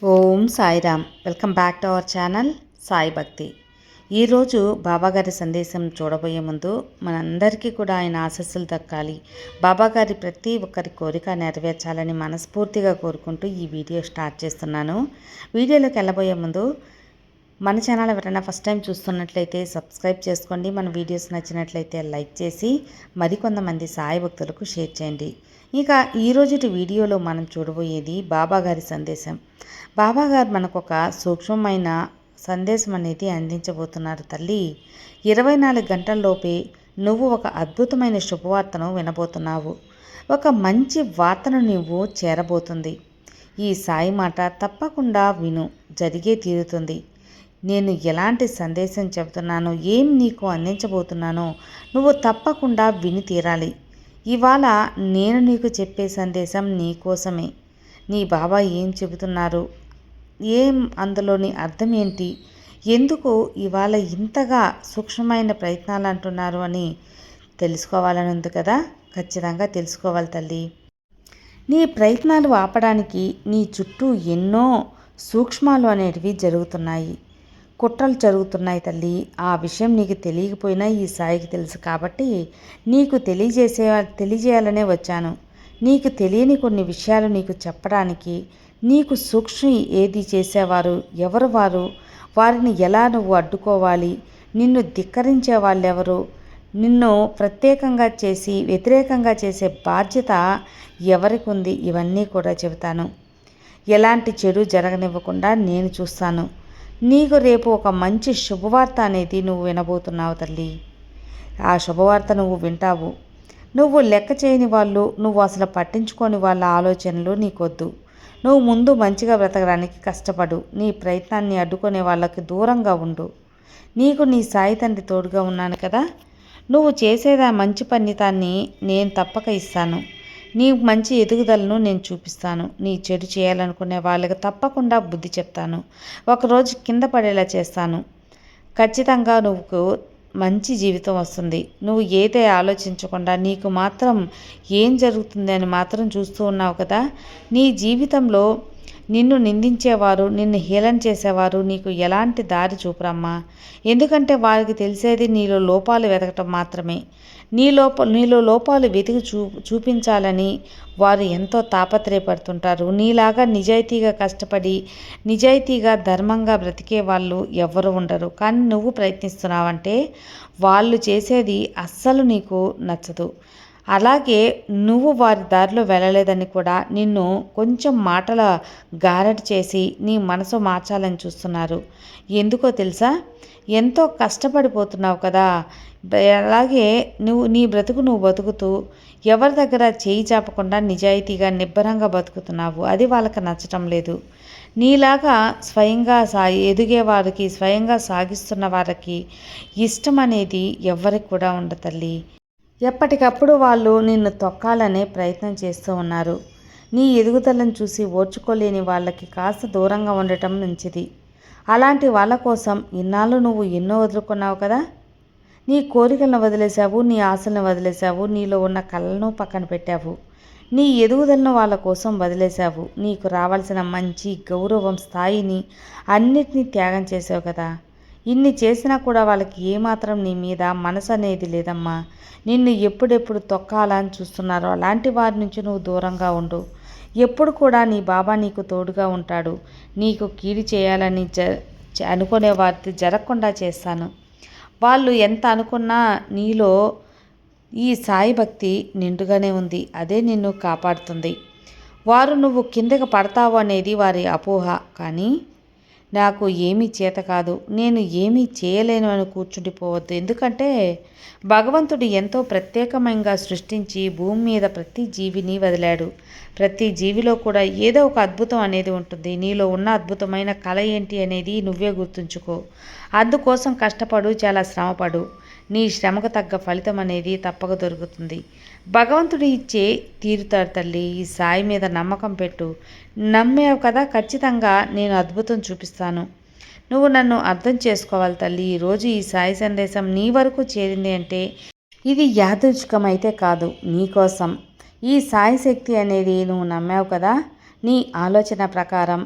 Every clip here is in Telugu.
Om Sairam. Welcome back to our channel Sai Bhakti. ఈరోజు బాబాగారి సందేశం చూడబోయే ముందు మనందరికీ కూడా ఆయన ఆశస్సులు దక్కాలి, బాబాగారి ప్రతి ఒక్కరి కోరిక నెరవేర్చాలని మనస్ఫూర్తిగా కోరుకుంటూ ఈ వీడియో స్టార్ట్ చేస్తున్నాను. వీడియోలోకి వెళ్ళబోయే ముందు మన ఛానల్ ఎవరైనా ఫస్ట్ టైం చూస్తున్నట్లయితే సబ్స్క్రైబ్ చేసుకోండి. మన వీడియోస్ నచ్చినట్లయితే లైక్ చేసి మరికొంతమంది సాయి భక్తులకు షేర్ చేయండి. ఇక ఈరోజుటి వీడియోలో మనం చూడబోయేది బాబాగారి సందేశం. బాబాగారు మనకు ఒక సూక్ష్మమైన సందేశం అనేది అందించబోతున్నారు. తల్లి, 24 గంటల్లోపే నువ్వు ఒక అద్భుతమైన శుభవార్తను వినబోతున్నావు. ఒక మంచి వార్తను నువ్వు చేరబోతుంది. ఈ సాయి మాట తప్పకుండా విను, జరిగే తీరుతుంది. నేను ఎలాంటి సందేశం చెబుతున్నానో, ఏం నీకు అందించబోతున్నానో నువ్వు తప్పకుండా విని తీరాలి. ఇవాళ నేను నీకు చెప్పే సందేశం నీ కోసమే. నీ బాబా ఏం చెబుతున్నారు, ఏం అందులోని అర్థం ఏంటి, ఎందుకు ఇవాళ ఇంతగా సూక్ష్మమైన ప్రయత్నాలు అంటున్నారు అని తెలుసుకోవాలని ఉంది కదా. ఖచ్చితంగా తెలుసుకోవాలి తల్లి. నీ ప్రయత్నాలు ఆపడానికి నీ చుట్టూ ఎన్నో సూక్ష్మాలు అనేటివి జరుగుతున్నాయి, కుట్రలు జరుగుతున్నాయి తల్లి. ఆ విషయం నీకు తెలియకపోయినా ఈ సాయికి తెలుసు కాబట్టి నీకు తెలియజేయాలనే వచ్చాను. నీకు తెలియని కొన్ని విషయాలు నీకు చెప్పడానికి, నీకు సూక్ష్మ ఏది చేసేవారు, ఎవరు వారు, వారిని ఎలా నువ్వు అడ్డుకోవాలి, నిన్ను ధిక్కరించే వాళ్ళెవరు, నిన్ను ప్రత్యేకంగా చేసి వ్యతిరేకంగా చేసే బాధ్యత ఎవరికి ఉంది, ఇవన్నీ కూడా చెబుతాను. ఎలాంటి చెడు జరగనివ్వకుండా నేను చూస్తాను. నీకు రేపు ఒక మంచి శుభవార్త అనేది నువ్వు వినబోతున్నావు తల్లి. ఆ శుభవార్త నువ్వు వింటావు. నువ్వు లెక్క చేయని వాళ్ళు, నువ్వు అసలు పట్టించుకోని వాళ్ళ ఆలోచనలు నీకొద్దు. నువ్వు ముందు మంచిగా బ్రతకడానికి కష్టపడు. నీ ప్రయత్నాన్ని అడ్డుకునే వాళ్ళకి దూరంగా ఉండు. నీకు నీ సాయి తండ్రి తోడుగా ఉన్నాను కదా. నువ్వు చేసేదా మంచి ఫలితాన్ని నేను తప్పక ఇస్తాను. నీ మంచి ఎదుగుదలను నేను చూపిస్తాను. నీ చెడు చేయాలనుకునే వాళ్ళకి తప్పకుండా బుద్ధి చెప్తాను. ఒకరోజు కింద పడేలా చేస్తాను. ఖచ్చితంగా నువ్వు మంచి జీవితం వస్తుంది. నువ్వు ఏదే ఆలోచించకుండా నీకు మాత్రం ఏం జరుగుతుంది అని మాత్రం చూస్తూ ఉన్నావు కదా. నీ జీవితంలో నిన్ను నిందించేవారు, నిన్ను హేళన చేసేవారు నీకు ఎలాంటి దారి చూపరమ్మా. ఎందుకంటే వారికి తెలిసేది నీలో లోపాలు వెతకటం మాత్రమే. నీలో లోపాలు వెతికి చూపించాలని వారు ఎంతో తాపత్రయపడుతుంటారు. నీలాగా నిజాయితీగా కష్టపడి నిజాయితీగా ధర్మంగా బ్రతికే వాళ్ళు ఎవ్వరు ఉండరు. కానీ నువ్వు ప్రయత్నిస్తున్నావంటే వాళ్ళు చేసేది అస్సలు నీకు నచ్చదు. అలాగే నువ్వు వారి దారిలో వెళ్ళలేదని కూడా నిన్ను కొంచెం మాటల గారడి చేసి నీ మనసు మార్చాలని చూస్తున్నారు. ఎందుకో తెలుసా, ఎంతో కష్టపడిపోతున్నావు కదా. అలాగే నీ బ్రతుకు నువ్వు బతుకుతూ ఎవరి దగ్గర చేయి చాపకుండా నిజాయితీగా నిబ్బరంగా బతుకుతున్నావు. అది వాళ్ళకి నచ్చటం లేదు. నీలాగా స్వయంగా ఎదిగే వారికి, స్వయంగా సాగిస్తున్న వారికి ఇష్టం అనేది ఎవ్వరికి కూడా ఉండదు తల్లి. ఎప్పటికప్పుడు వాళ్ళు నిన్ను తొక్కాలనే ప్రయత్నం చేస్తూ ఉన్నారు. నీ ఎదుగుదలను చూసి ఓర్చుకోలేని వాళ్ళకి కాస్త దూరంగా ఉండటం మంచిది. అలాంటి వాళ్ళ కోసం ఇన్నాళ్ళు నువ్వు ఎన్నో వదులుకున్నావు కదా. నీ కోరికలను వదిలేశావు, నీ ఆశలను వదిలేశావు, నీలో ఉన్న కళలను పక్కన పెట్టావు. నీ ఎదుగుదలను వాళ్ళ కోసం వదిలేశావు. నీకు రావాల్సిన మంచి, గౌరవం, స్థాయిని అన్నిటినీ త్యాగం చేసావు కదా. ఇన్ని చేసినా కూడా వాళ్ళకి ఏమాత్రం నీ మీద మనసు అనేది లేదమ్మా. నిన్ను ఎప్పుడెప్పుడు తొక్కాలని చూస్తున్నారో అలాంటి వారి నుంచి నువ్వు దూరంగా ఉండు. ఎప్పుడు కూడా నీ బాబా నీకు తోడుగా ఉంటాడు. నీకు కీడు చేయాలని అనుకునే వారిని జరగకుండా చేస్తాను. వాళ్ళు ఎంత అనుకున్నా నీలో ఈ సాయి భక్తి నిండుగానే ఉంది. అదే నిన్ను కాపాడుతుంది. వారు నువ్వు కిందకి పడతావు అనేది వారి అపోహ. కానీ నాకు ఏమీ చేత కాదు, నేను ఏమీ చేయలేను అని కూర్చుండిపోవద్దు. ఎందుకంటే భగవంతుడు ఎంతో ప్రత్యేకంగా సృష్టించి భూమి మీద ప్రతి జీవిని వదిలాడు. ప్రతి జీవిలో కూడా ఏదో ఒక అద్భుతం అనేది ఉంటుంది. నీలో ఉన్న అద్భుతమైన కళ ఏంటి అనేది నువ్వే గుర్తుంచుకో. అందుకోసం కష్టపడు, చాలా శ్రమపడు. నీ శ్రమకు తగ్గ ఫలితం అనేది తప్పక దొరుకుతుంది. భగవంతుడు ఇచ్చే తీరుతాడు తల్లి. ఈ సాయి మీద నమ్మకం పెట్టు. నమ్మావు కదా, ఖచ్చితంగా నేను అద్భుతం చూపిస్తాను. నువ్వు నన్ను అర్థం చేసుకోవాలి తల్లి. ఈరోజు ఈ సాయి సందేశం నీ వరకు చేరింది అంటే ఇది యాదృచ్ఛికమైతే కాదు, నీకోసం. ఈ సాయి శక్తి అనేది నువ్వు నమ్మావు కదా. నీ ఆలోచన ప్రకారం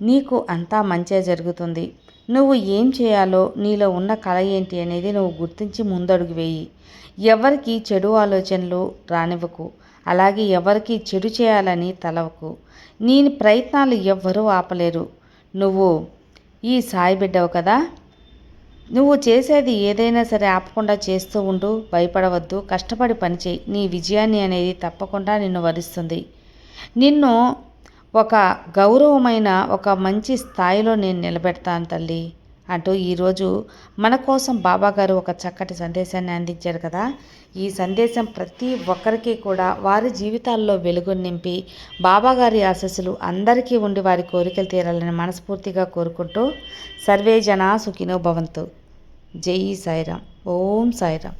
నీకు అంతా మంచే జరుగుతుంది. నువ్వు ఏం చేయాలో, నీలో ఉన్న కళ ఏంటి అనేది నువ్వు గుర్తించి ముందడుగు వేయి. ఎవరికి చెడు ఆలోచనలు రానివ్వకు. అలాగే ఎవరికి చెడు చేయాలని తలవకు. నీ ప్రయత్నాలు ఎవ్వరూ ఆపలేరు. నువ్వు ఈ సాయి బిడ్డవు కదా. నువ్వు చేసేది ఏదైనా సరే ఆపకుండా చేస్తూ ఉండు. భయపడవద్దు. కష్టపడి పనిచేయి. నీ విజయాన్ని అనేది తప్పకుండా నిన్ను వరిస్తుంది. నిన్ను ఒక గౌరవమైన ఒక మంచి స్థాయిలో నేను నిలబెడతాను తల్లి అంటూ ఈరోజు మన కోసం బాబాగారు ఒక చక్కటి సందేశాన్ని అందించారు కదా. ఈ సందేశం ప్రతి ఒక్కరికి కూడా వారి జీవితాల్లో వెలుగు నింపి బాబాగారి ఆశీస్సులు అందరికీ ఉండి వారి కోరికలు తీరాలని మనస్ఫూర్తిగా కోరుకుంటూ సర్వే జనా సుఖినో భవంతు. జై సాయిరాం. ఓం సాయిరాం.